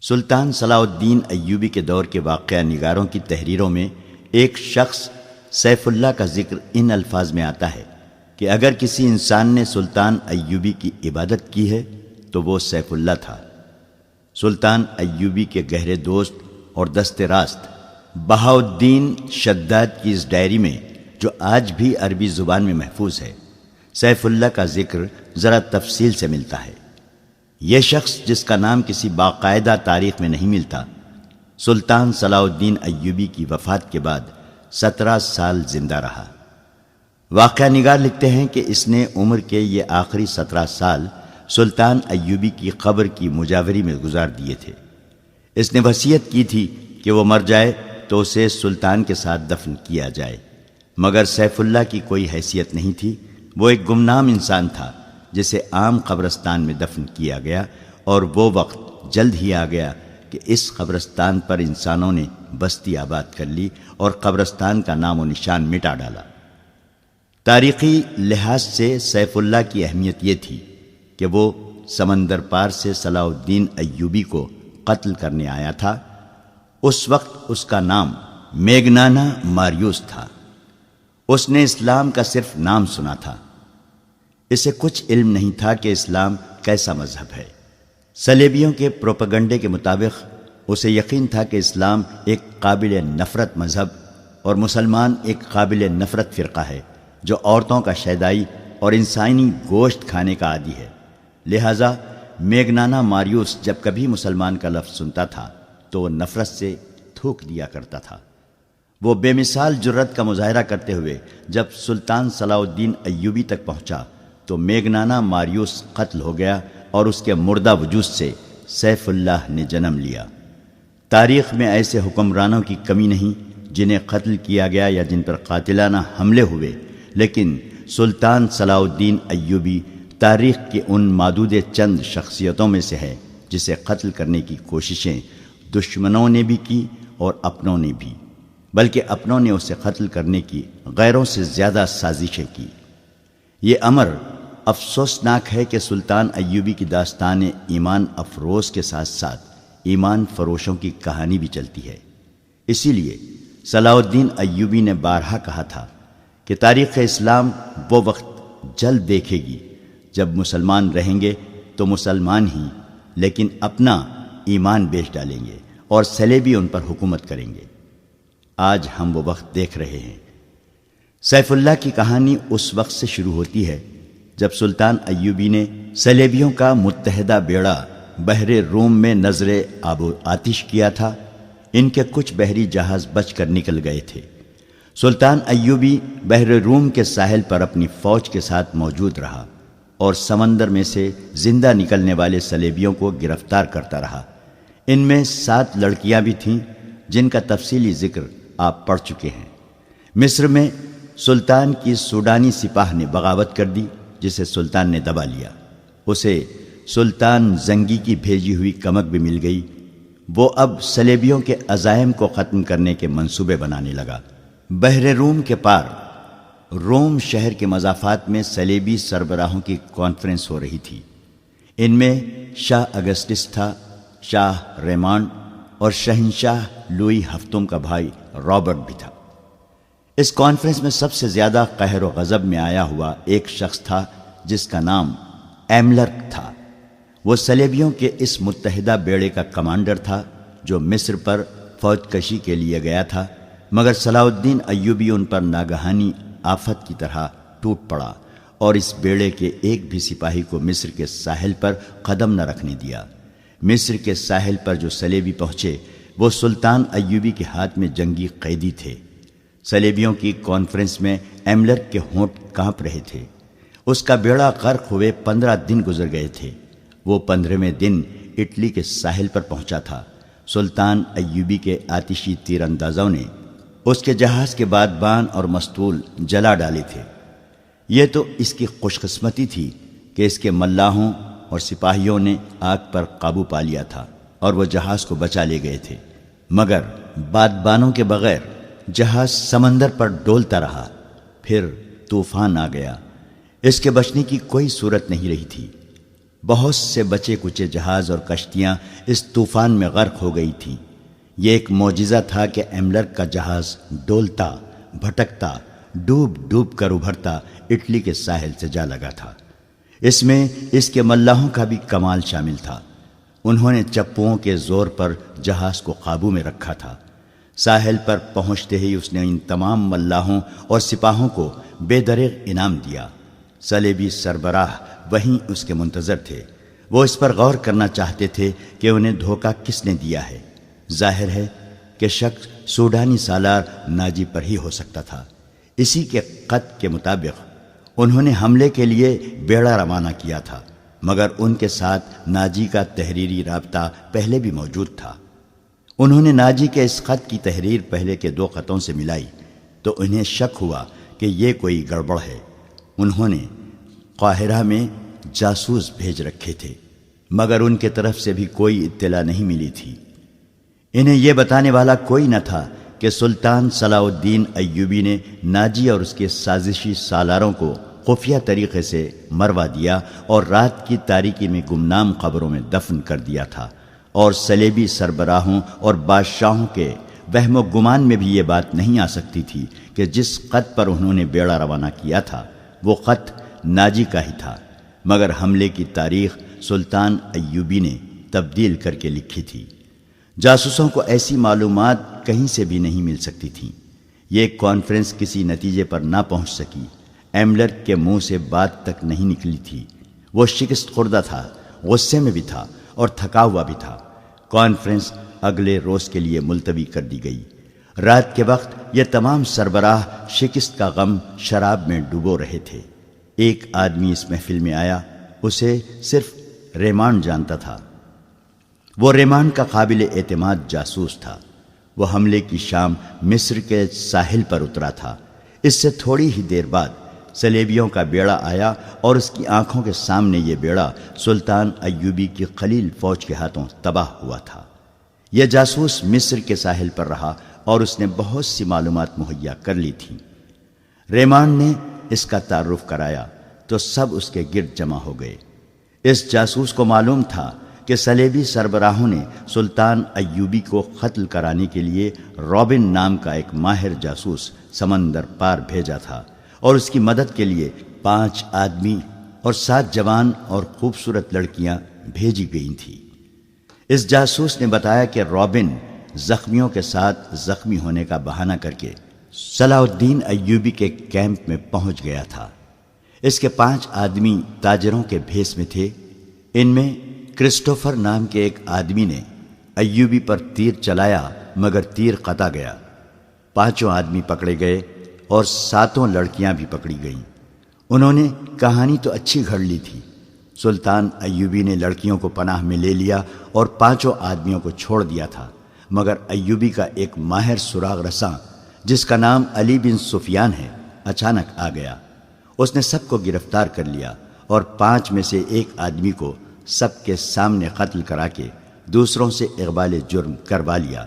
سلطان صلاح الدین ایوبی کے دور کے واقعہ نگاروں کی تحریروں میں ایک شخص سیف اللہ کا ذکر ان الفاظ میں آتا ہے کہ اگر کسی انسان نے سلطان ایوبی کی عبادت کی ہے تو وہ سیف اللہ تھا۔ سلطان ایوبی کے گہرے دوست اور دست راست بہاؤالدین شداد کی اس ڈائری میں، جو آج بھی عربی زبان میں محفوظ ہے، سیف اللہ کا ذکر ذرا تفصیل سے ملتا ہے۔ یہ شخص جس کا نام کسی باقاعدہ تاریخ میں نہیں ملتا، سلطان صلاح الدین ایوبی کی وفات کے بعد 17 سال زندہ رہا۔ واقعہ نگار لکھتے ہیں کہ اس نے عمر کے یہ آخری 17 سال سلطان ایوبی کی قبر کی مجاوری میں گزار دیے تھے۔ اس نے وصیت کی تھی کہ وہ مر جائے تو اسے سلطان کے ساتھ دفن کیا جائے، مگر سیف اللہ کی کوئی حیثیت نہیں تھی۔ وہ ایک گمنام انسان تھا جسے عام قبرستان میں دفن کیا گیا، اور وہ وقت جلد ہی آ گیا کہ اس قبرستان پر انسانوں نے بستی آباد کر لی اور قبرستان کا نام و نشان مٹا ڈالا۔ تاریخی لحاظ سے سیف اللہ کی اہمیت یہ تھی کہ وہ سمندر پار سے صلاح الدین ایوبی کو قتل کرنے آیا تھا۔ اس وقت اس کا نام میگنانا ماریوس تھا۔ اس نے اسلام کا صرف نام سنا تھا، اسے کچھ علم نہیں تھا کہ اسلام کیسا مذہب ہے۔ صلیبیوں کے پروپیگنڈے کے مطابق اسے یقین تھا کہ اسلام ایک قابل نفرت مذہب اور مسلمان ایک قابل نفرت فرقہ ہے جو عورتوں کا شیدائی اور انسانی گوشت کھانے کا عادی ہے۔ لہٰذا میگنانا ماریوس جب کبھی مسلمان کا لفظ سنتا تھا تو وہ نفرت سے تھوک دیا کرتا تھا۔ وہ بے مثال جرأت کا مظاہرہ کرتے ہوئے جب سلطان صلاح الدین ایوبی تک پہنچا تو میگنانا ماریوس قتل ہو گیا اور اس کے مردہ وجود سے سیف اللہ نے جنم لیا۔ تاریخ میں ایسے حکمرانوں کی کمی نہیں جنہیں قتل کیا گیا یا جن پر قاتلانہ حملے ہوئے، لیکن سلطان صلاح الدین ایوبی تاریخ کے ان معدود چند شخصیتوں میں سے ہے جسے قتل کرنے کی کوششیں دشمنوں نے بھی کی اور اپنوں نے بھی، بلکہ اپنوں نے اسے قتل کرنے کی غیروں سے زیادہ سازشیں کی۔ یہ امر افسوسناک ہے کہ سلطان ایوبی کی داستان ایمان افروز کے ساتھ ساتھ ایمان فروشوں کی کہانی بھی چلتی ہے۔ اسی لیے صلاح الدین ایوبی نے بارہا کہا تھا کہ تاریخ اسلام وہ وقت جلد دیکھے گی جب مسلمان رہیں گے تو مسلمان ہی، لیکن اپنا ایمان بیچ ڈالیں گے اور صلیبی ان پر حکومت کریں گے۔ آج ہم وہ وقت دیکھ رہے ہیں۔ سیف اللہ کی کہانی اس وقت سے شروع ہوتی ہے جب سلطان ایوبی نے صلیبیوں کا متحدہ بیڑا بحر روم میں نظر آب و آتش کیا تھا۔ ان کے کچھ بحری جہاز بچ کر نکل گئے تھے۔ سلطان ایوبی بحر روم کے ساحل پر اپنی فوج کے ساتھ موجود رہا اور سمندر میں سے زندہ نکلنے والے صلیبیوں کو گرفتار کرتا رہا۔ ان میں 7 لڑکیاں بھی تھیں جن کا تفصیلی ذکر آپ پڑھ چکے ہیں۔ مصر میں سلطان کی سوڈانی سپاہ نے بغاوت کر دی جسے سلطان نے دبا لیا۔ اسے سلطان زنگی کی بھیجی ہوئی کمک بھی مل گئی۔ وہ اب صلیبیوں کے عزائم کو ختم کرنے کے منصوبے بنانے لگا۔ بحر روم کے پار روم شہر کے مضافات میں صلیبی سربراہوں کی کانفرنس ہو رہی تھی۔ ان میں شاہ اگسٹس تھا، شاہ ریمانڈ اور شہنشاہ لوئی ہفتم کا بھائی رابرٹ بھی تھا۔ اس کانفرنس میں سب سے زیادہ قہر و غضب میں آیا ہوا ایک شخص تھا جس کا نام ایملرک تھا۔ وہ صلیبیوں کے اس متحدہ بیڑے کا کمانڈر تھا جو مصر پر فوج کشی کے لیے گیا تھا، مگر صلاح الدین ایوبی ان پر ناگہانی آفت کی طرح ٹوٹ پڑا اور اس بیڑے کے ایک بھی سپاہی کو مصر کے ساحل پر قدم نہ رکھنے دیا۔ مصر کے ساحل پر جو صلیبی پہنچے وہ سلطان ایوبی کے ہاتھ میں جنگی قیدی تھے۔ صلیبیوں کی کانفرنس میں ایملرک کے ہونٹ کانپ رہے تھے۔ اس کا بیڑا غرق ہوئے 15 دن گزر گئے تھے۔ وہ 15ویں دن اٹلی کے ساحل پر پہنچا تھا۔ سلطان ایوبی کے آتشی تیر اندازوں نے اس کے جہاز کے بادبان اور مستول جلا ڈالے تھے۔ یہ تو اس کی خوش قسمتی تھی کہ اس کے ملاحوں اور سپاہیوں نے آگ پر قابو پا لیا تھا اور وہ جہاز کو بچا لے گئے تھے، مگر بادبانوں کے بغیر جہاز سمندر پر ڈولتا رہا۔ پھر طوفان آ گیا۔ اس کے بچنے کی کوئی صورت نہیں رہی تھی۔ بہت سے بچے کچے جہاز اور کشتیاں اس طوفان میں غرق ہو گئی تھیں۔ یہ ایک معجزہ تھا کہ ایملر کا جہاز ڈولتا بھٹکتا ڈوب ڈوب کر ابھرتا اٹلی کے ساحل سے جا لگا تھا۔ اس میں اس کے ملاحوں کا بھی کمال شامل تھا۔ انہوں نے چپوؤں کے زور پر جہاز کو قابو میں رکھا تھا۔ ساحل پر پہنچتے ہی اس نے ان تمام ملاحوں اور سپاہوں کو بے دریغ انعام دیا۔ صلیبی سربراہ وہیں اس کے منتظر تھے۔ وہ اس پر غور کرنا چاہتے تھے کہ انہیں دھوکہ کس نے دیا ہے۔ ظاہر ہے کہ شک سوڈانی سالار ناجی پر ہی ہو سکتا تھا۔ اسی کے خط کے مطابق انہوں نے حملے کے لیے بیڑا روانہ کیا تھا، مگر ان کے ساتھ ناجی کا تحریری رابطہ پہلے بھی موجود تھا۔ انہوں نے ناجی کے اس خط کی تحریر پہلے کے 2 خطوں سے ملائی تو انہیں شک ہوا کہ یہ کوئی گڑبڑ ہے۔ انہوں نے قاہرہ میں جاسوس بھیج رکھے تھے، مگر ان کے طرف سے بھی کوئی اطلاع نہیں ملی تھی۔ انہیں یہ بتانے والا کوئی نہ تھا کہ سلطان صلاح الدین ایوبی نے ناجی اور اس کے سازشی سالاروں کو خفیہ طریقے سے مروا دیا اور رات کی تاریکی میں گمنام قبروں میں دفن کر دیا تھا، اور صلیبی سربراہوں اور بادشاہوں کے وہم و گمان میں بھی یہ بات نہیں آ سکتی تھی کہ جس خط پر انہوں نے بیڑا روانہ کیا تھا وہ خط ناجی کا ہی تھا، مگر حملے کی تاریخ سلطان ایوبی نے تبدیل کر کے لکھی تھی۔ جاسوسوں کو ایسی معلومات کہیں سے بھی نہیں مل سکتی تھیں۔ یہ کانفرنس کسی نتیجے پر نہ پہنچ سکی۔ ایملر کے منہ سے بات تک نہیں نکلی تھی۔ وہ شکست خوردہ تھا، غصے میں بھی تھا اور تھکا ہوا بھی تھا۔ کانفرنس اگلے روز کے لیے ملتوی کر دی گئی۔ رات کے وقت یہ تمام سربراہ شکست کا غم شراب میں ڈوبو رہے تھے۔ ایک آدمی اس محفل میں آیا، اسے صرف ریمانڈ جانتا تھا۔ وہ ریمانڈ کا قابل اعتماد جاسوس تھا۔ وہ حملے کی شام مصر کے ساحل پر اترا تھا۔ اس سے تھوڑی ہی دیر بعد صلیبیوں کا بیڑا آیا اور اس کی آنکھوں کے سامنے یہ بیڑا سلطان ایوبی کی قلیل فوج کے ہاتھوں تباہ ہوا تھا۔ یہ جاسوس مصر کے ساحل پر رہا اور اس نے بہت سی معلومات مہیا کر لی تھیں۔ ریمانڈ نے اس کا تعارف کرایا تو سب اس کے گرد جمع ہو گئے۔ اس جاسوس کو معلوم تھا کہ صلیبی سربراہوں نے سلطان ایوبی کو قتل کرانے کے لیے رابن نام کا ایک ماہر جاسوس سمندر پار بھیجا تھا، اور اس کی مدد کے لیے 5 آدمی اور 7 جوان اور خوبصورت لڑکیاں بھیجی گئی تھیں۔ اس جاسوس نے بتایا کہ رابن زخمیوں کے ساتھ زخمی ہونے کا بہانہ کر کے صلاح الدین ایوبی کے کیمپ میں پہنچ گیا تھا۔ اس کے 5 آدمی تاجروں کے بھیس میں تھے۔ ان میں کرسٹوفر نام کے ایک آدمی نے ایوبی پر تیر چلایا، مگر تیر قطع گیا۔ 5 آدمی پکڑے گئے اور 7 لڑکیاں بھی پکڑی گئیں۔ انہوں نے کہانی تو اچھی گھڑ لی تھی۔ سلطان ایوبی نے لڑکیوں کو پناہ میں لے لیا اور 5 آدمیوں کو چھوڑ دیا تھا، مگر ایوبی کا ایک ماہر سراغ رساں جس کا نام علی بن سفیان ہے اچانک آ گیا۔ اس نے سب کو گرفتار کر لیا اور 5 میں سے ایک آدمی کو سب کے سامنے قتل کرا کے دوسروں سے اقبال جرم کروا لیا۔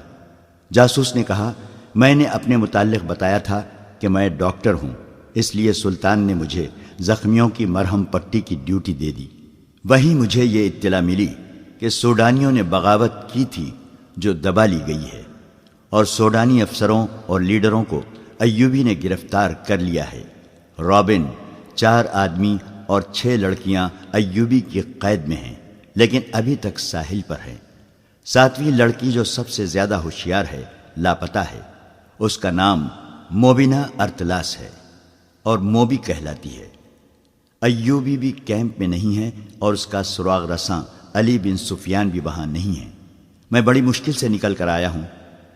جاسوس نے کہا، میں نے اپنے متعلق بتایا تھا کہ میں ڈاکٹر ہوں، اس لیے سلطان نے مجھے زخمیوں کی مرہم پٹی کی ڈیوٹی دے دی۔ وہیں مجھے یہ اطلاع ملی کہ سوڈانیوں نے بغاوت کی تھی جو دبا لی گئی ہے، اور سوڈانی افسروں اور لیڈروں کو ایوبی نے گرفتار کر لیا ہے۔ رابن، 4 آدمی اور 6 لڑکیاں ایوبی کی قید میں ہیں، لیکن ابھی تک ساحل پر ہیں۔ 7ویں لڑکی جو سب سے زیادہ ہوشیار ہے لاپتہ ہے۔ اس کا نام موبینا ارتلاس ہے اور موبی کہلاتی ہے۔ ایوبی بھی کیمپ میں نہیں ہے اور اس کا سراغ رساں علی بن سفیان بھی وہاں نہیں ہے۔ میں بڑی مشکل سے نکل کر آیا ہوں۔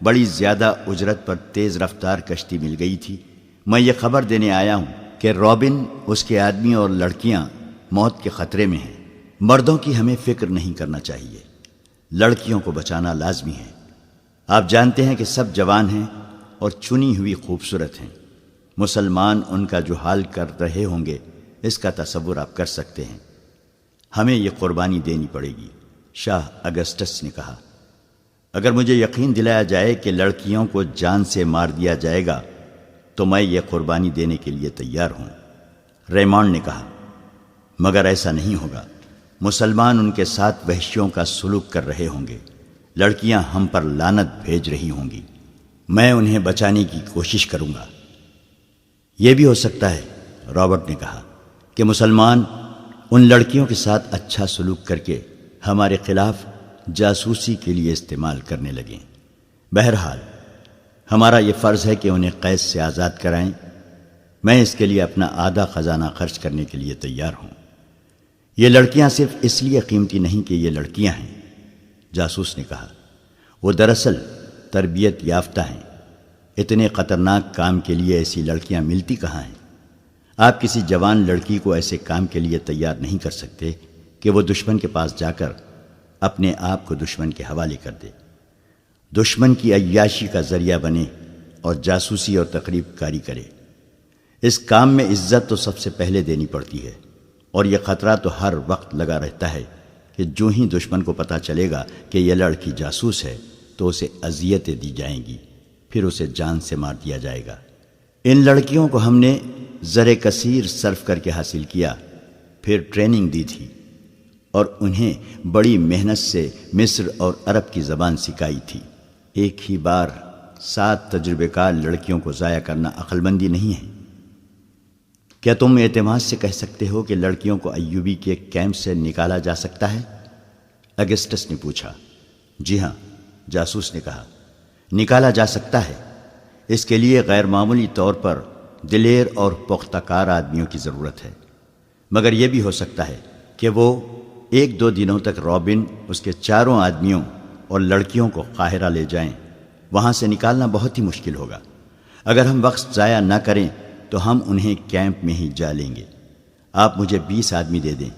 بڑی زیادہ اجرت پر تیز رفتار کشتی مل گئی تھی۔ میں یہ خبر دینے آیا ہوں کہ رابن، اس کے آدمی اور لڑکیاں موت کے خطرے میں ہیں۔ مردوں کی ہمیں فکر نہیں کرنا چاہیے، لڑکیوں کو بچانا لازمی ہے۔ آپ جانتے ہیں کہ سب جوان ہیں اور چنی ہوئی خوبصورت ہیں۔ مسلمان ان کا جو حال کر رہے ہوں گے اس کا تصور آپ کر سکتے ہیں۔ ہمیں یہ قربانی دینی پڑے گی، شاہ اگسٹس نے کہا۔ اگر مجھے یقین دلایا جائے کہ لڑکیوں کو جان سے مار دیا جائے گا تو میں یہ قربانی دینے کے لیے تیار ہوں، ریمانڈ نے کہا، مگر ایسا نہیں ہوگا۔ مسلمان ان کے ساتھ وحشیوں کا سلوک کر رہے ہوں گے، لڑکیاں ہم پر لعنت بھیج رہی ہوں گی، میں انہیں بچانے کی کوشش کروں گا۔ یہ بھی ہو سکتا ہے، رابرٹ نے کہا، کہ مسلمان ان لڑکیوں کے ساتھ اچھا سلوک کر کے ہمارے خلاف جاسوسی کے لیے استعمال کرنے لگیں۔ بہرحال ہمارا یہ فرض ہے کہ انہیں قید سے آزاد کرائیں۔ میں اس کے لیے اپنا آدھا خزانہ خرچ کرنے کے لیے تیار ہوں۔ یہ لڑکیاں صرف اس لیے قیمتی نہیں کہ یہ لڑکیاں ہیں، جاسوس نے کہا، وہ دراصل تربیت یافتہ ہیں۔ اتنے خطرناک کام کے لیے ایسی لڑکیاں ملتی کہاں ہیں؟ آپ کسی جوان لڑکی کو ایسے کام کے لیے تیار نہیں کر سکتے کہ وہ دشمن کے پاس جا کر اپنے آپ کو دشمن کے حوالے کر دے، دشمن کی عیاشی کا ذریعہ بنے اور جاسوسی اور تقریب کاری کرے۔ اس کام میں عزت تو سب سے پہلے دینی پڑتی ہے، اور یہ خطرہ تو ہر وقت لگا رہتا ہے کہ جو ہی دشمن کو پتہ چلے گا کہ یہ لڑکی جاسوس ہے تو اسے اذیتیں دی جائیں گی، پھر اسے جان سے مار دیا جائے گا۔ ان لڑکیوں کو ہم نے زر کثیر صرف کر کے حاصل کیا، پھر ٹریننگ دی تھی اور انہیں بڑی محنت سے مصر اور عرب کی زبان سکھائی تھی۔ ایک ہی بار 7 تجربے کار لڑکیوں کو ضائع کرنا عقل مندی نہیں ہے۔ کیا تم اعتماد سے کہہ سکتے ہو کہ لڑکیوں کو ایوبی کے کیمپ سے نکالا جا سکتا ہے؟ اگسٹس نے پوچھا۔ جی ہاں، جاسوس نے کہا، نکالا جا سکتا ہے۔ اس کے لیے غیر معمولی طور پر دلیر اور پختہ کار آدمیوں کی ضرورت ہے، مگر یہ بھی ہو سکتا ہے کہ وہ 1-2 دنوں تک رابن، اس کے 4 آدمیوں اور لڑکیوں کو قاہرہ لے جائیں۔ وہاں سے نکالنا بہت ہی مشکل ہوگا۔ اگر ہم وقت ضائع نہ کریں تو ہم انہیں کیمپ میں ہی جا لیں گے۔ آپ مجھے 20 آدمی دے دیں،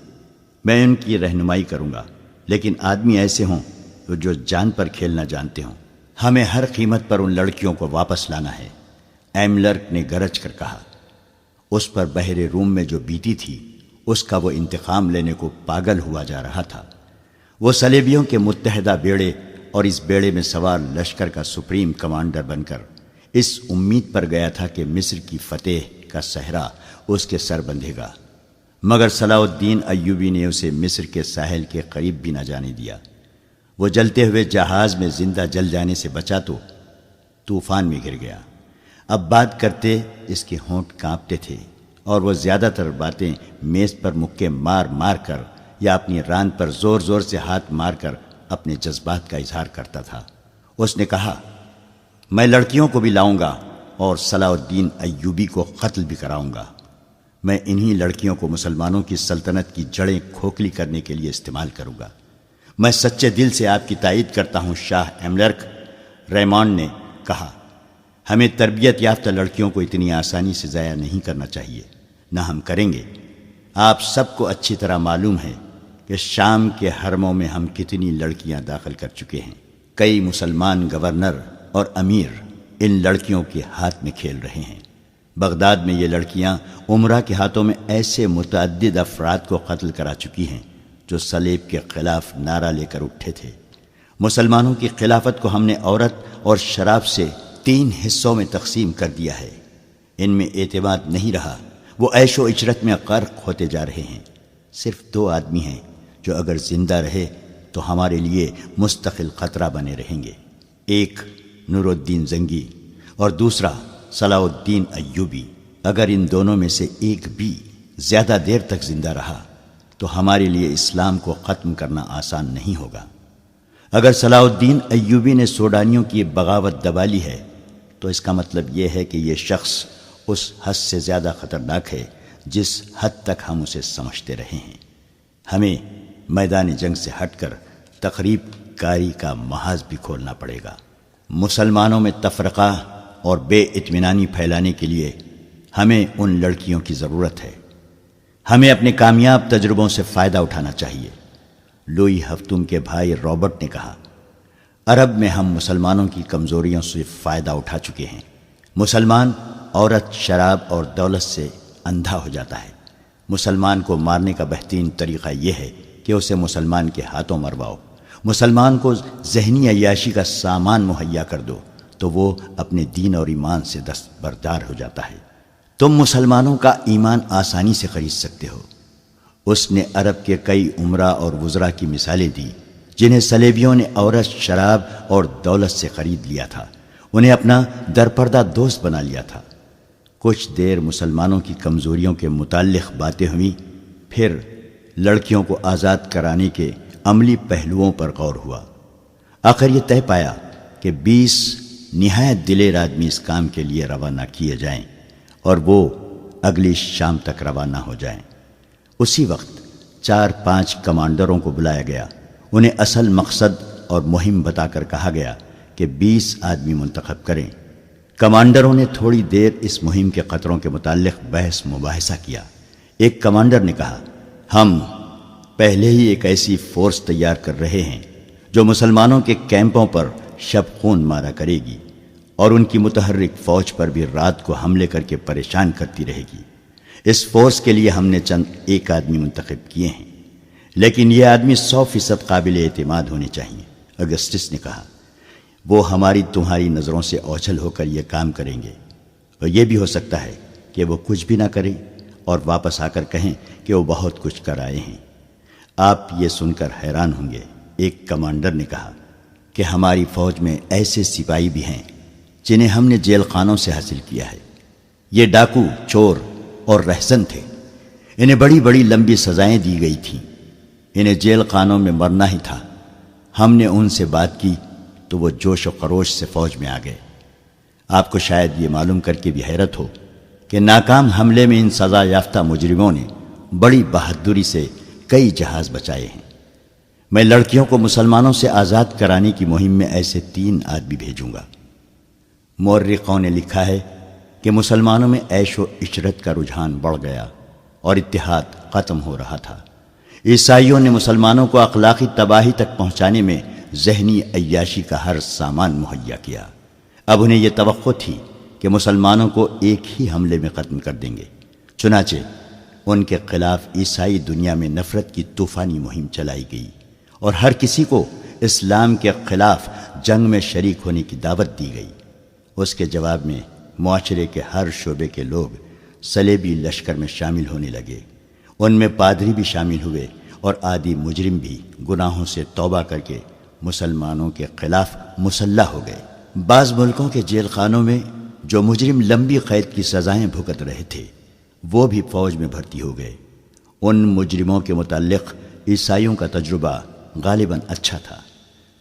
میں ان کی رہنمائی کروں گا، لیکن آدمی ایسے ہوں جو جان پر کھیلنا جانتے ہوں۔ ہمیں ہر قیمت پر ان لڑکیوں کو واپس لانا ہے، ایملرک نے گرج کر کہا۔ اس پر بحر روم میں جو بیتی تھی اس کا وہ انتقام لینے کو پاگل ہوا جا رہا تھا۔ وہ صلیبیوں کے متحدہ بیڑے اور اس بیڑے میں سوار لشکر کا سپریم کمانڈر بن کر اس امید پر گیا تھا کہ مصر کی فتح کا صحرا اس کے سر بندھے گا، مگر صلاح الدین ایوبی نے اسے مصر کے ساحل کے قریب بھی نہ جانے دیا۔ وہ جلتے ہوئے جہاز میں زندہ جل جانے سے بچا تو طوفان میں گر گیا۔ اب بات کرتے اس کے ہونٹ کانپتے تھے، اور وہ زیادہ تر باتیں میز پر مکے مار مار کر یا اپنی راند پر زور زور سے ہاتھ مار کر اپنے جذبات کا اظہار کرتا تھا۔ اس نے کہا، میں لڑکیوں کو بھی لاؤں گا اور صلاح الدین ایوبی کو قتل بھی کراؤں گا۔ میں انہی لڑکیوں کو مسلمانوں کی سلطنت کی جڑیں کھوکھلی کرنے کے لیے استعمال کروں گا۔ میں سچے دل سے آپ کی تائید کرتا ہوں شاہ ایملرک، ریمانڈ نے کہا۔ ہمیں تربیت یافتہ لڑکیوں کو اتنی آسانی سے ضائع نہیں کرنا چاہیے، نہ ہم کریں گے۔ آپ سب کو اچھی طرح معلوم ہے کہ شام کے حرموں میں ہم کتنی لڑکیاں داخل کر چکے ہیں۔ کئی مسلمان گورنر اور امیر ان لڑکیوں کے ہاتھ میں کھیل رہے ہیں۔ بغداد میں یہ لڑکیاں عمرہ کے ہاتھوں میں ایسے متعدد افراد کو قتل کرا چکی ہیں جو صلیب کے خلاف نعرہ لے کر اٹھے تھے۔ مسلمانوں کی خلافت کو ہم نے عورت اور شراب سے 3 حصوں میں تقسیم کر دیا ہے۔ ان میں اعتماد نہیں رہا، وہ عیش و عشرت میں غرق ہوتے جا رہے ہیں۔ صرف 2 آدمی ہیں جو اگر زندہ رہے تو ہمارے لیے مستقل خطرہ بنے رہیں گے، ایک نور الدین زنگی اور دوسرا صلاح الدین ایوبی۔ اگر ان دونوں میں سے ایک بھی زیادہ دیر تک زندہ رہا تو ہمارے لیے اسلام کو ختم کرنا آسان نہیں ہوگا۔ اگر صلاح الدین ایوبی نے سوڈانیوں کی بغاوت دبا لی ہے تو اس کا مطلب یہ ہے کہ یہ شخص اس حد سے زیادہ خطرناک ہے جس حد تک ہم اسے سمجھتے رہے ہیں۔ ہمیں میدان جنگ سے ہٹ کر تخریب کاری کا محاذ بھی کھولنا پڑے گا۔ مسلمانوں میں تفرقہ اور بے اطمینانی پھیلانے کے لیے ہمیں ان لڑکیوں کی ضرورت ہے۔ ہمیں اپنے کامیاب تجربوں سے فائدہ اٹھانا چاہیے۔ لوئی ہفتم کے بھائی رابرٹ نے کہا، عرب میں ہم مسلمانوں کی کمزوریوں سے فائدہ اٹھا چکے ہیں۔ مسلمان عورت، شراب اور دولت سے اندھا ہو جاتا ہے۔ مسلمان کو مارنے کا بہترین طریقہ یہ ہے کہ اسے مسلمان کے ہاتھوں مرواؤ۔ مسلمان کو ذہنی عیاشی کا سامان مہیا کر دو تو وہ اپنے دین اور ایمان سے دستبردار ہو جاتا ہے۔ تم مسلمانوں کا ایمان آسانی سے خرید سکتے ہو، اس نے عرب کے کئی عمرا اور وزراء کی مثالیں دی جنہیں صلیبیوں نے عورت، شراب اور دولت سے خرید لیا تھا، انہیں اپنا درپردہ دوست بنا لیا تھا۔ کچھ دیر مسلمانوں کی کمزوریوں کے متعلق باتیں ہوئیں، پھر لڑکیوں کو آزاد کرانے کے عملی پہلوؤں پر غور ہوا۔ آخر یہ طے پایا کہ 20 نہایت دلیر آدمی اس کام کے لیے روانہ کیے جائیں اور وہ اگلی شام تک روانہ ہو جائیں۔ اسی وقت 4-5 کمانڈروں کو بلایا گیا، انہیں اصل مقصد اور مہم بتا کر کہا گیا کہ 20 آدمی منتخب کریں۔ کمانڈروں نے تھوڑی دیر اس مہم کے خطروں کے متعلق بحث مباحثہ کیا۔ ایک کمانڈر نے کہا، ہم پہلے ہی ایک ایسی فورس تیار کر رہے ہیں جو مسلمانوں کے کیمپوں پر شب خون مارا کرے گی اور ان کی متحرک فوج پر بھی رات کو حملے کر کے پریشان کرتی رہے گی۔ اس فورس کے لیے ہم نے چند ایک آدمی منتخب کیے ہیں، لیکن یہ آدمی 100% قابل اعتماد ہونے چاہیے۔ اگسٹس نے کہا، وہ ہماری تمہاری نظروں سے اوجھل ہو کر یہ کام کریں گے، اور یہ بھی ہو سکتا ہے کہ وہ کچھ بھی نہ کریں اور واپس آ کر کہیں کہ وہ بہت کچھ کر آئے ہیں۔ آپ یہ سن کر حیران ہوں گے، ایک کمانڈر نے کہا کہ ہماری فوج میں ایسے سپاہی بھی ہیں جنہیں ہم نے جیل خانوں سے حاصل کیا ہے۔ یہ ڈاکو، چور اور رہزن تھے، انہیں بڑی بڑی لمبی سزائیں دی گئی تھیں، انہیں جیل خانوں میں مرنا ہی تھا۔ ہم نے ان سے بات کی تو وہ جوش و خروش سے فوج میں آ گئے۔ آپ کو شاید یہ معلوم کر کے بھی حیرت ہو کہ ناکام حملے میں ان سزا یافتہ مجرموں نے بڑی بہادری سے کئی جہاز بچائے ہیں۔ میں لڑکیوں کو مسلمانوں سے آزاد کرانے کی مہم میں ایسے 3 آدمی بھیجوں گا۔ مورخوں نے لکھا ہے کہ مسلمانوں میں عیش و عشرت کا رجحان بڑھ گیا اور اتحاد ختم ہو رہا تھا۔ عیسائیوں نے مسلمانوں کو اخلاقی تباہی تک پہنچانے میں ذہنی عیاشی کا ہر سامان مہیا کیا۔ اب انہیں یہ توقع تھی کہ مسلمانوں کو ایک ہی حملے میں ختم کر دیں گے، چنانچہ ان کے خلاف عیسائی دنیا میں نفرت کی طوفانی مہم چلائی گئی اور ہر کسی کو اسلام کے خلاف جنگ میں شریک ہونے کی دعوت دی گئی۔ اس کے جواب میں معاشرے کے ہر شعبے کے لوگ صلیبی لشکر میں شامل ہونے لگے۔ ان میں پادری بھی شامل ہوئے اور عادی مجرم بھی گناہوں سے توبہ کر کے مسلمانوں کے خلاف مسلح ہو گئے۔ بعض ملکوں کے جیل خانوں میں جو مجرم لمبی قید کی سزائیں بھگت رہے تھے وہ بھی فوج میں بھرتی ہو گئے۔ ان مجرموں کے متعلق عیسائیوں کا تجربہ غالباً اچھا تھا،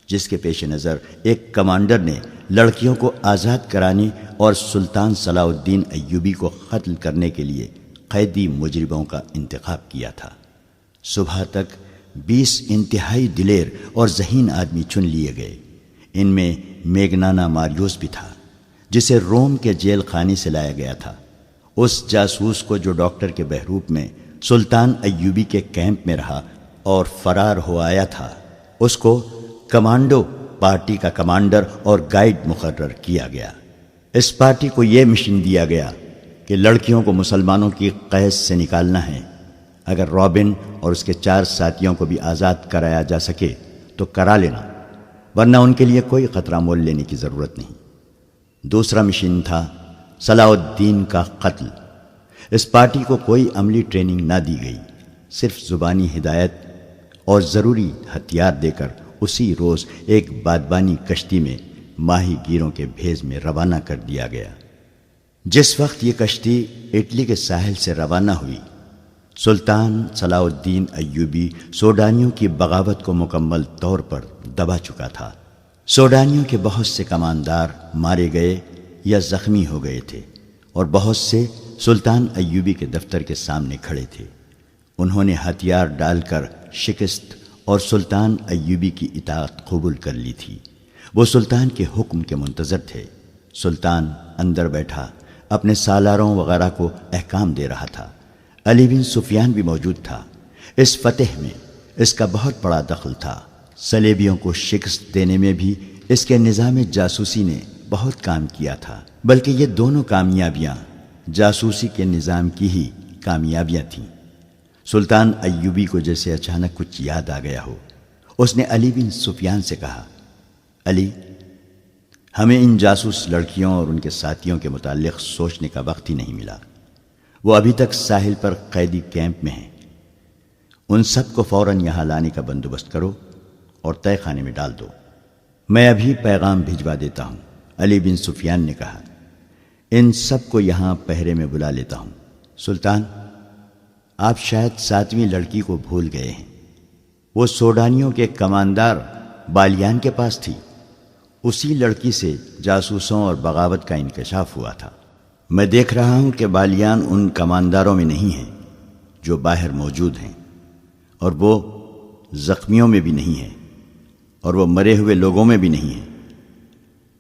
جس کے پیش نظر ایک کمانڈر نے لڑکیوں کو آزاد کرانے اور سلطان صلاح الدین ایوبی کو قتل کرنے کے لیے قیدی مجرموں کا انتخاب کیا تھا۔ صبح تک 20 انتہائی دلیر اور ذہین آدمی چن لیے گئے۔ ان میں میگنانا ماریوس بھی تھا، جسے روم کے جیل خانے سے لایا گیا تھا۔ اس جاسوس کو جو ڈاکٹر کے بحروپ میں سلطان ایوبی کے کیمپ میں رہا اور فرار ہو آیا تھا، اس کو کمانڈو پارٹی کا کمانڈر اور گائیڈ مقرر کیا گیا۔ اس پارٹی کو یہ مشن دیا گیا کہ لڑکیوں کو مسلمانوں کی قید سے نکالنا ہے۔ اگر رابن اور اس کے 4 ساتھیوں کو بھی آزاد کرایا جا سکے تو کرا لینا، ورنہ ان کے لیے کوئی خطرہ مول لینے کی ضرورت نہیں۔ دوسرا مشن تھا صلاح الدین کا قتل۔ اس پارٹی کو کوئی عملی ٹریننگ نہ دی گئی، صرف زبانی ہدایت اور ضروری ہتھیار دے کر اسی روز ایک بادبانی کشتی میں ماہی گیروں کے بھیس میں روانہ کر دیا گیا۔ جس وقت یہ کشتی اٹلی کے ساحل سے روانہ ہوئی، سلطان صلاح الدین ایوبی سوڈانیوں کی بغاوت کو مکمل طور پر دبا چکا تھا۔ سوڈانیوں کے بہت سے کماندار مارے گئے یا زخمی ہو گئے تھے اور بہت سے سلطان ایوبی کے دفتر کے سامنے کھڑے تھے۔ انہوں نے ہتھیار ڈال کر شکست اور سلطان ایوبی کی اطاعت قبول کر لی تھی۔ وہ سلطان کے حکم کے منتظر تھے۔ سلطان اندر بیٹھا اپنے سالاروں وغیرہ کو احکام دے رہا تھا۔ علی بن سفیان بھی موجود تھا۔ اس فتح میں اس کا بہت بڑا دخل تھا۔ صلیبیوں کو شکست دینے میں بھی اس کے نظام جاسوسی نے بہت کام کیا تھا، بلکہ یہ دونوں کامیابیاں جاسوسی کے نظام کی ہی کامیابیاں تھیں۔ سلطان ایوبی کو جیسے اچانک کچھ یاد آ گیا ہو، اس نے علی بن سفیان سے کہا، علی، ہمیں ان جاسوس لڑکیوں اور ان کے ساتھیوں کے متعلق سوچنے کا وقت ہی نہیں ملا۔ وہ ابھی تک ساحل پر قیدی کیمپ میں ہیں۔ ان سب کو فوراً یہاں لانے کا بندوبست کرو اور طے خانے میں ڈال دو۔ میں ابھی پیغام بھجوا دیتا ہوں، علی بن سفیان نے کہا۔ ان سب کو یہاں پہرے میں بلا لیتا ہوں۔ سلطان، آپ شاید 7ویں لڑکی کو بھول گئے ہیں، وہ سوڈانیوں کے کماندار بالیان کے پاس تھی۔ اسی لڑکی سے جاسوسوں اور بغاوت کا انکشاف ہوا تھا۔ میں دیکھ رہا ہوں کہ بالیان ان کمانداروں میں نہیں ہیں جو باہر موجود ہیں، اور وہ زخمیوں میں بھی نہیں ہے، اور وہ مرے ہوئے لوگوں میں بھی نہیں ہے۔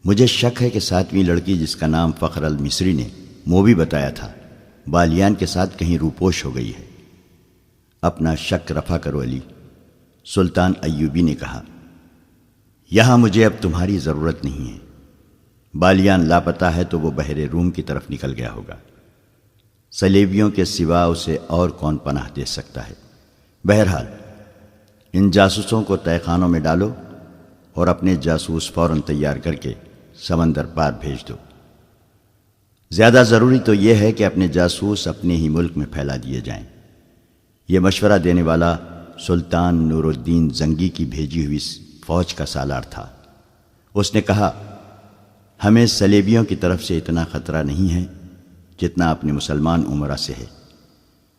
مجھے شک ہے کہ 7ویں لڑکی، جس کا نام فخر المصری نے موبی بتایا تھا، بالیان کے ساتھ کہیں روپوش ہو گئی ہے۔ اپنا شک رفع کرو علی، سلطان ایوبی نے کہا۔ یہاں مجھے اب تمہاری ضرورت نہیں ہے۔ بالیان لاپتہ ہے تو وہ بحر روم کی طرف نکل گیا ہوگا۔ صلیبیوں کے سوا اسے اور کون پناہ دے سکتا ہے؟ بہرحال ان جاسوسوں کو تہہ خانوں میں ڈالو اور اپنے جاسوس فوراً تیار کر کے سمندر پار بھیج دو۔ زیادہ ضروری تو یہ ہے کہ اپنے جاسوس اپنے ہی ملک میں پھیلا دیے جائیں۔ یہ مشورہ دینے والا سلطان نور الدین زنگی کی بھیجی ہوئی فوج کا سالار تھا۔ اس نے کہا، ہمیں صلیبیوں کی طرف سے اتنا خطرہ نہیں ہے جتنا اپنے مسلمان امراء سے ہے۔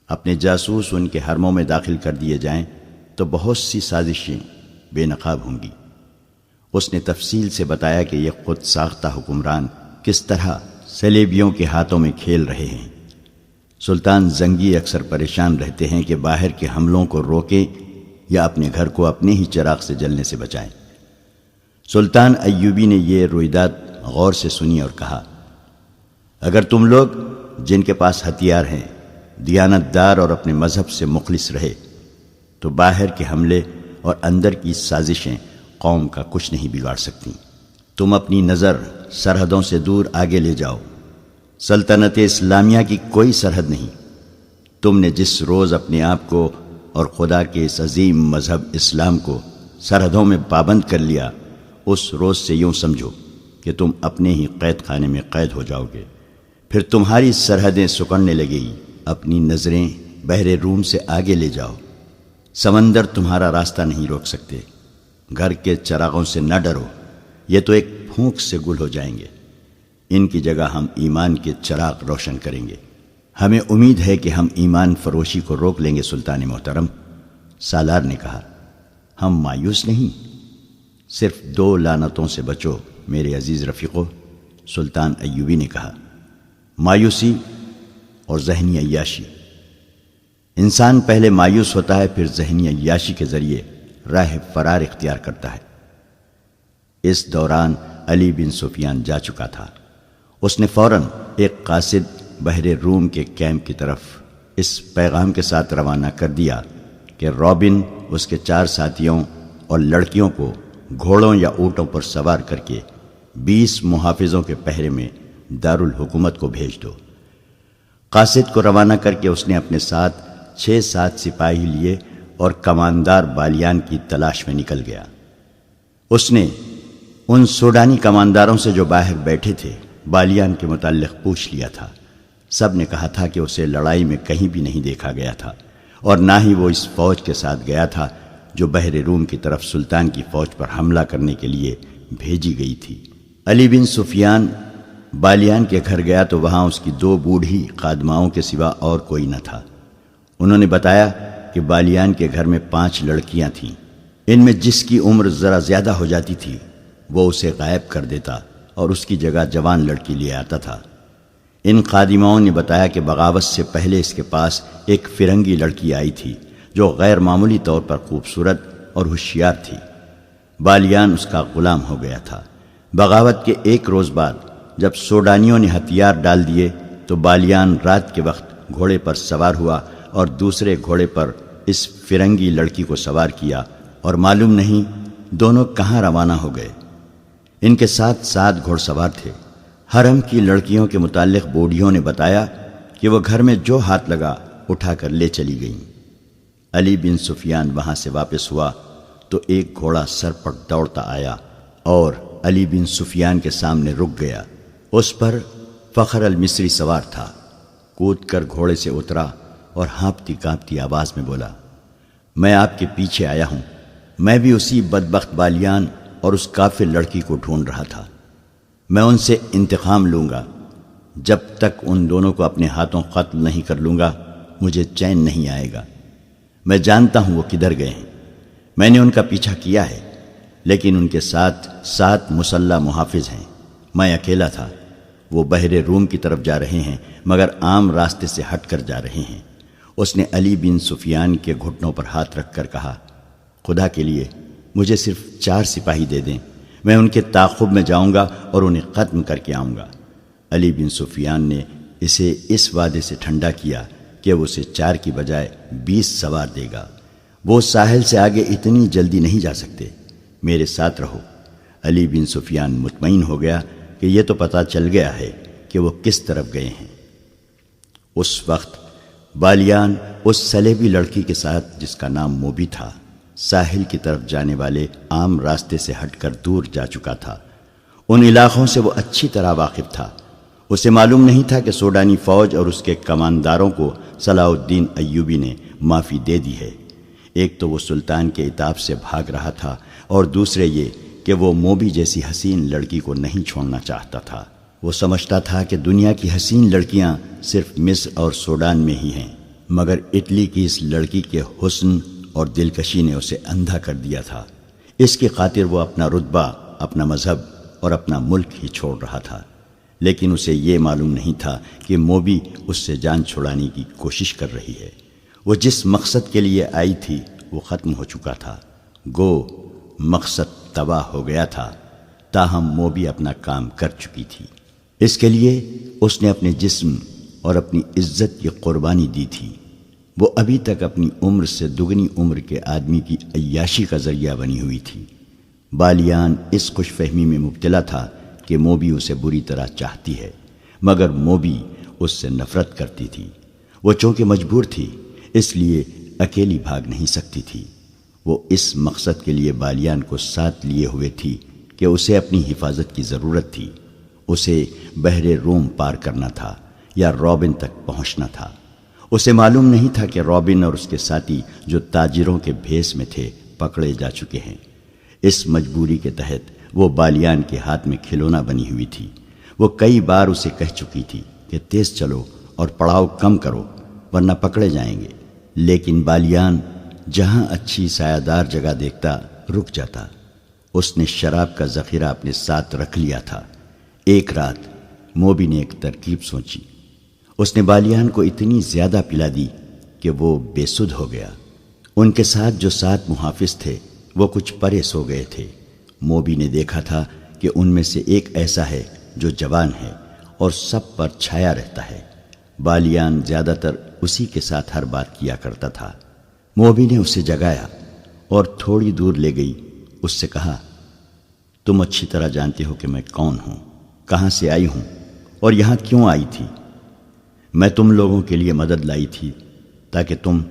اپنے جاسوس ان کے حرموں میں داخل کر دیے جائیں تو بہت سی سازشیں بے نقاب ہوں گی۔ اس نے تفصیل سے بتایا کہ یہ خود ساختہ حکمران کس طرح صلیبیوں کے ہاتھوں میں کھیل رہے ہیں۔ سلطان زنگی اکثر پریشان رہتے ہیں کہ باہر کے حملوں کو روکیں یا اپنے گھر کو اپنے ہی چراغ سے جلنے سے بچائیں۔ سلطان ایوبی نے یہ رویداد غور سے سنی اور کہا، اگر تم لوگ جن کے پاس ہتھیار ہیں دیانت دار اور اپنے مذہب سے مخلص رہے تو باہر کے حملے اور اندر کی سازشیں قوم کا کچھ نہیں بگاڑ سکتی۔ تم اپنی نظر سرحدوں سے دور آگے لے جاؤ۔ سلطنت اسلامیہ کی کوئی سرحد نہیں۔ تم نے جس روز اپنے آپ کو اور خدا کے اس عظیم مذہب اسلام کو سرحدوں میں پابند کر لیا، اس روز سے یوں سمجھو کہ تم اپنے ہی قید خانے میں قید ہو جاؤ گے۔ پھر تمہاری سرحدیں سکڑنے لگے گی۔ اپنی نظریں بحر روم سے آگے لے جاؤ۔ سمندر تمہارا راستہ نہیں روک سکتے۔ گھر کے چراغوں سے نہ ڈرو، یہ تو ایک پھونک سے گل ہو جائیں گے۔ ان کی جگہ ہم ایمان کے چراغ روشن کریں گے۔ ہمیں امید ہے کہ ہم ایمان فروشی کو روک لیں گے سلطان محترم۔ سالار نے کہا، ہم مایوس نہیں، صرف 2 لعنتوں سے بچو میرے عزیز رفیقو۔ سلطان ایوبی نے کہا، مایوسی اور ذہنی عیاشی۔ انسان پہلے مایوس ہوتا ہے، پھر ذہنی عیاشی کے ذریعے راہ فرار اختیار کرتا ہے۔ اس دوران علی بن سفیان جا چکا تھا۔ اس نے فوراً ایک قاصد بحر روم کے کیمپ کی طرف اس پیغام کے ساتھ روانہ کر دیا کہ روبن اس کے 4 ساتھیوں اور لڑکیوں کو گھوڑوں یا اونٹوں پر سوار کر کے 20 محافظوں کے پہرے میں دارالحکومت کو بھیج دو۔ قاصد کو روانہ کر کے اس نے اپنے ساتھ 6-7 سپاہی لیے اور کماندار بالیان کی تلاش میں نکل گیا۔ اس نے ان سوڈانی کمانداروں سے جو باہر بیٹھے تھے بالیان کے متعلق پوچھ لیا تھا۔ سب نے کہا تھا کہ اسے لڑائی میں کہیں بھی نہیں دیکھا گیا تھا، اور نہ ہی وہ اس فوج کے ساتھ گیا تھا جو بحر روم کی طرف سلطان کی فوج پر حملہ کرنے کے لیے بھیجی گئی تھی۔ علی بن سفیان بالیان کے گھر گیا تو وہاں اس کی 2 بوڑھی خادماؤں کے سوا اور کوئی نہ تھا۔ انہوں نے بتایا کہ بالیان کے گھر میں 5 لڑکیاں تھیں۔ ان میں جس کی عمر ذرا زیادہ ہو جاتی تھی وہ اسے غائب کر دیتا اور اس کی جگہ جوان لڑکی لے آتا تھا۔ ان خادماؤں نے بتایا کہ بغاوت سے پہلے اس کے پاس ایک فرنگی لڑکی آئی تھی جو غیر معمولی طور پر خوبصورت اور ہوشیار تھی۔ بالیان اس کا غلام ہو گیا تھا۔ بغاوت کے 1 روز بعد جب سوڈانیوں نے ہتھیار ڈال دیے تو بالیان رات کے وقت گھوڑے پر سوار ہوا اور دوسرے گھوڑے پر اس فرنگی لڑکی کو سوار کیا، اور معلوم نہیں دونوں کہاں روانہ ہو گئے۔ ان کے ساتھ 7 گھوڑ سوار تھے۔ حرم کی لڑکیوں کے متعلق بوڑھیوں نے بتایا کہ وہ گھر میں جو ہاتھ لگا اٹھا کر لے چلی گئیں۔ علی بن سفیان وہاں سے واپس ہوا تو ایک گھوڑا سر پر دوڑتا آیا اور علی بن سفیان کے سامنے رک گیا۔ اس پر فخر المصری سوار تھا۔ کود کر گھوڑے سے اترا اور ہانپتی کانپتی آواز میں بولا، میں آپ کے پیچھے آیا ہوں۔ میں بھی اسی بدبخت بالیان اور اس کافر لڑکی کو ڈھونڈ رہا تھا۔ میں ان سے انتقام لوں گا۔ جب تک ان دونوں کو اپنے ہاتھوں قتل نہیں کر لوں گا مجھے چین نہیں آئے گا۔ میں جانتا ہوں وہ کدھر گئے ہیں۔ میں نے ان کا پیچھا کیا ہے، لیکن ان کے ساتھ 7 مسلح محافظ ہیں۔ میں اکیلا تھا۔ وہ بحر روم کی طرف جا رہے ہیں، مگر عام راستے سے ہٹ کر جا رہے ہیں۔ اس نے علی بن سفیان کے گھٹنوں پر ہاتھ رکھ کر کہا، خدا کے لیے مجھے صرف 4 سپاہی دے دیں، میں ان کے تعاقب میں جاؤں گا اور انہیں ختم کر کے آؤں گا۔ علی بن سفیان نے اسے اس وعدے سے ٹھنڈا کیا کہ وہ اسے 4 کی بجائے 20 سوار دے گا۔ وہ ساحل سے آگے اتنی جلدی نہیں جا سکتے، میرے ساتھ رہو۔ علی بن سفیان مطمئن ہو گیا کہ یہ تو پتہ چل گیا ہے کہ وہ کس طرف گئے ہیں۔ اس وقت بالیان اس سلیبی لڑکی کے ساتھ، جس کا نام موبی تھا، ساحل کی طرف جانے والے عام راستے سے ہٹ کر دور جا چکا تھا۔ ان علاقوں سے وہ اچھی طرح واقف تھا۔ اسے معلوم نہیں تھا کہ سوڈانی فوج اور اس کے کمانداروں کو صلاح الدین ایوبی نے معافی دے دی ہے۔ ایک تو وہ سلطان کے عتاب سے بھاگ رہا تھا، اور دوسرے یہ کہ وہ موبی جیسی حسین لڑکی کو نہیں چھوڑنا چاہتا تھا۔ وہ سمجھتا تھا کہ دنیا کی حسین لڑکیاں صرف مصر اور سوڈان میں ہی ہیں، مگر اٹلی کی اس لڑکی کے حسن اور دلکشی نے اسے اندھا کر دیا تھا۔ اس کی خاطر وہ اپنا رتبہ، اپنا مذہب اور اپنا ملک ہی چھوڑ رہا تھا۔ لیکن اسے یہ معلوم نہیں تھا کہ موبی اس سے جان چھڑانے کی کوشش کر رہی ہے۔ وہ جس مقصد کے لیے آئی تھی وہ ختم ہو چکا تھا۔ گو مقصد تباہ ہو گیا تھا، تاہم موبی اپنا کام کر چکی تھی۔ اس کے لیے اس نے اپنے جسم اور اپنی عزت کی قربانی دی تھی۔ وہ ابھی تک اپنی عمر سے دگنی عمر کے آدمی کی عیاشی کا ذریعہ بنی ہوئی تھی۔ بالیان اس خوش فہمی میں مبتلا تھا کہ موبی اسے بری طرح چاہتی ہے، مگر موبی اس سے نفرت کرتی تھی۔ وہ چونکہ مجبور تھی، اس لیے اکیلی بھاگ نہیں سکتی تھی۔ وہ اس مقصد کے لیے بالیان کو ساتھ لیے ہوئے تھی کہ اسے اپنی حفاظت کی ضرورت تھی۔ اسے بحر روم پار کرنا تھا یا رابن تک پہنچنا تھا۔ اسے معلوم نہیں تھا کہ رابن اور اس کے ساتھی جو تاجروں کے بھیس میں تھے پکڑے جا چکے ہیں۔ اس مجبوری کے تحت وہ بالیان کے ہاتھ میں کھلونا بنی ہوئی تھی۔ وہ کئی بار اسے کہہ چکی تھی کہ تیز چلو اور پڑاؤ کم کرو ورنہ پکڑے جائیں گے، لیکن بالیان جہاں اچھی سایہ دار جگہ دیکھتا رک جاتا۔ اس نے شراب کا ذخیرہ اپنے ساتھ رکھ لیا تھا۔ ایک رات موبی نے ایک ترکیب سوچی۔ اس نے بالیان کو اتنی زیادہ پلا دی کہ وہ بے سدھ ہو گیا۔ ان کے ساتھ جو 7 محافظ تھے وہ کچھ پرے سو گئے تھے۔ موبی نے دیکھا تھا کہ ان میں سے ایک ایسا ہے جو جوان ہے اور سب پر چھایا رہتا ہے۔ بالیان زیادہ تر اسی کے ساتھ ہر بات کیا کرتا تھا۔ موبی نے اسے جگایا اور تھوڑی دور لے گئی۔ اس سے کہا، تم اچھی طرح جانتے ہو کہ میں کون ہوں، کہاں سے آئی ہوں اور یہاں کیوں آئی تھی۔ میں تم لوگوں کے لیے مدد لائی تھی تاکہ تم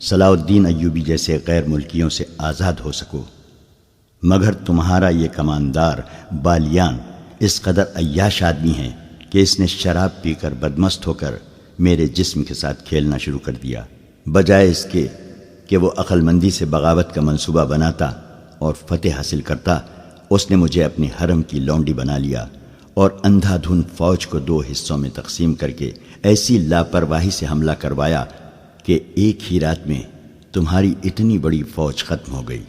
صلاح الدین ایوبی جیسے غیر ملکیوں سے آزاد ہو سکو، مگر تمہارا یہ کماندار بالیان اس قدر عیاش آدمی ہے کہ اس نے شراب پی کر بدمست ہو کر میرے جسم کے ساتھ کھیلنا شروع کر دیا۔ بجائے اس کے کہ وہ عقل مندی سے بغاوت کا منصوبہ بناتا اور فتح حاصل کرتا، اس نے مجھے اپنے حرم کی لونڈی بنا لیا اور اندھا دھن فوج کو 2 حصوں میں تقسیم کر کے ایسی لاپرواہی سے حملہ کروایا کہ ایک ہی رات میں تمہاری اتنی بڑی فوج ختم ہو گئی۔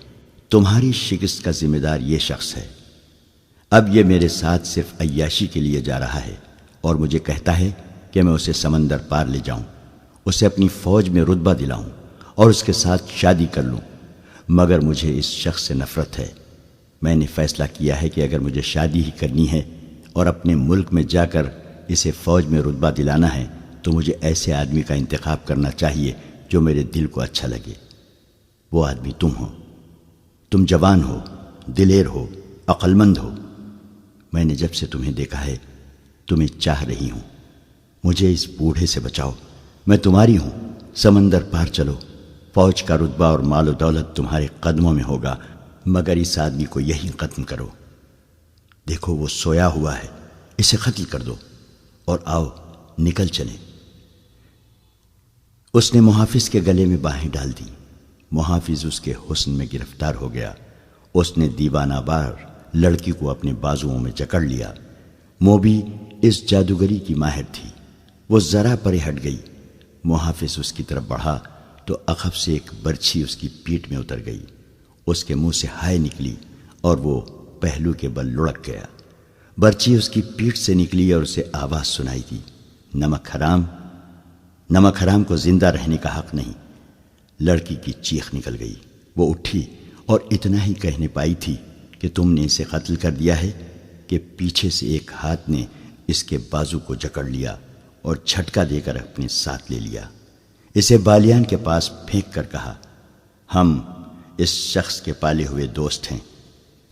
تمہاری شکست کا ذمہ دار یہ شخص ہے۔ اب یہ میرے ساتھ صرف عیاشی کے لیے جا رہا ہے اور مجھے کہتا ہے کہ میں اسے سمندر پار لے جاؤں، اسے اپنی فوج میں رتبہ دلاؤں اور اس کے ساتھ شادی کر لوں، مگر مجھے اس شخص سے نفرت ہے۔ میں نے فیصلہ کیا ہے کہ اگر مجھے شادی ہی کرنی ہے اور اپنے ملک میں جا کر اسے فوج میں رتبہ دلانا ہے تو مجھے ایسے آدمی کا انتخاب کرنا چاہیے جو میرے دل کو اچھا لگے۔ وہ آدمی تم ہو۔ تم جوان ہو، دلیر ہو، عقل مند ہو۔ میں نے جب سے تمہیں دیکھا ہے تمہیں چاہ رہی ہوں۔ مجھے اس بوڑھے سے بچاؤ، میں تمہاری ہوں۔ سمندر پار چلو، فوج کا رتبہ اور مال و دولت تمہارے قدموں میں ہوگا، مگر اس آدمی کو یہی ختم کرو۔ دیکھو وہ سویا ہوا ہے، اسے قتل کر دو اور آؤ نکل چلیں۔ اس نے محافظ کے گلے میں باہیں ڈال دی۔ محافظ اس کے حسن میں گرفتار ہو گیا۔ اس نے دیوانہ وار لڑکی کو اپنے بازوؤں میں جکڑ لیا۔ موبی اس جادوگری کی ماہر تھی۔ وہ ذرا پرے ہٹ گئی۔ محافظ اس کی طرف بڑھا تو عقب سے ایک برچھی اس کی پیٹھ میں اتر گئی۔ اس کے منہ سے ہائے نکلی اور وہ پہلو کے بل لڑک گیا۔ برچھی اس کی پیٹھ سے نکلی اور اسے آواز سنائی دی، نمک حرام، نمک حرام کو زندہ رہنے کا حق نہیں۔ لڑکی کی چیخ نکل گئی۔ وہ اٹھی اور اتنا ہی کہنے پائی تھی کہ تم نے اسے قتل کر دیا ہے کہ پیچھے سے ایک ہاتھ نے اس کے بازو کو جکڑ لیا اور جھٹکا دے کر اپنے ساتھ لے لیا۔ اسے بالیان کے پاس پھینک کر کہا، ہم اس شخص کے پالے ہوئے دوست ہیں،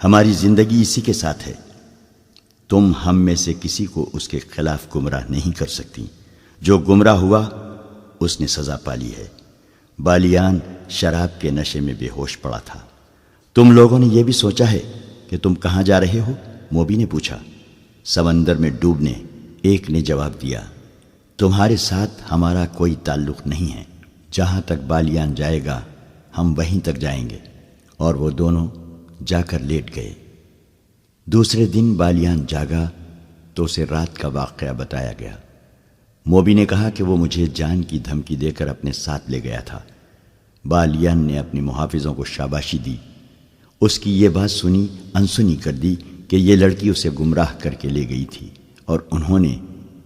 ہماری زندگی اسی کے ساتھ ہے، تم ہم میں سے کسی کو اس کے خلاف گمراہ نہیں کر سکتی، جو گمراہ ہوا اس نے سزا پالی ہے۔ بالیان شراب کے نشے میں بے ہوش پڑا تھا۔ تم لوگوں نے یہ بھی سوچا ہے کہ تم کہاں جا رہے ہو؟ موبی نے پوچھا۔ سمندر میں ڈوبنے، ایک نے جواب دیا۔ تمہارے ساتھ ہمارا کوئی تعلق نہیں ہے، جہاں تک بالیان جائے گا ہم وہیں تک جائیں گے۔ اور وہ دونوں جا کر لیٹ گئے۔ دوسرے دن بالیان جاگا تو اسے رات کا واقعہ بتایا گیا۔ موبی نے کہا کہ وہ مجھے جان کی دھمکی دے کر اپنے ساتھ لے گیا تھا۔ بالیان نے اپنے محافظوں کو شاباشی دی۔ اس کی یہ بات سنی انسنی کر دی کہ یہ لڑکی اسے گمراہ کر کے لے گئی تھی اور انہوں نے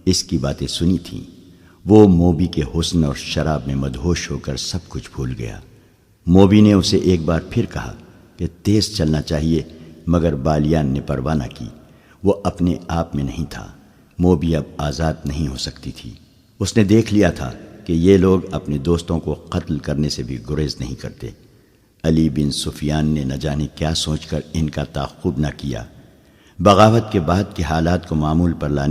اس کی باتیں سنی تھیں۔ وہ موبی کے حسن اور شراب میں مدہوش ہو کر سب کچھ بھول گیا۔ موبی نے اسے ایک بار پھر کہا کہ تیز چلنا چاہیے، مگر بالیان نے پرواہ نہ کی۔ وہ اپنے آپ میں نہیں تھا۔ موبی اب آزاد نہیں ہو سکتی تھی۔ اس نے دیکھ لیا تھا کہ یہ لوگ اپنے دوستوں کو قتل کرنے سے بھی گریز نہیں کرتے۔ علی بن سفیان نے نہ جانے کیا سوچ کر ان کا تعاقب نہ کیا۔ بغاوت کے بعد کے حالات کو معمول پر لانے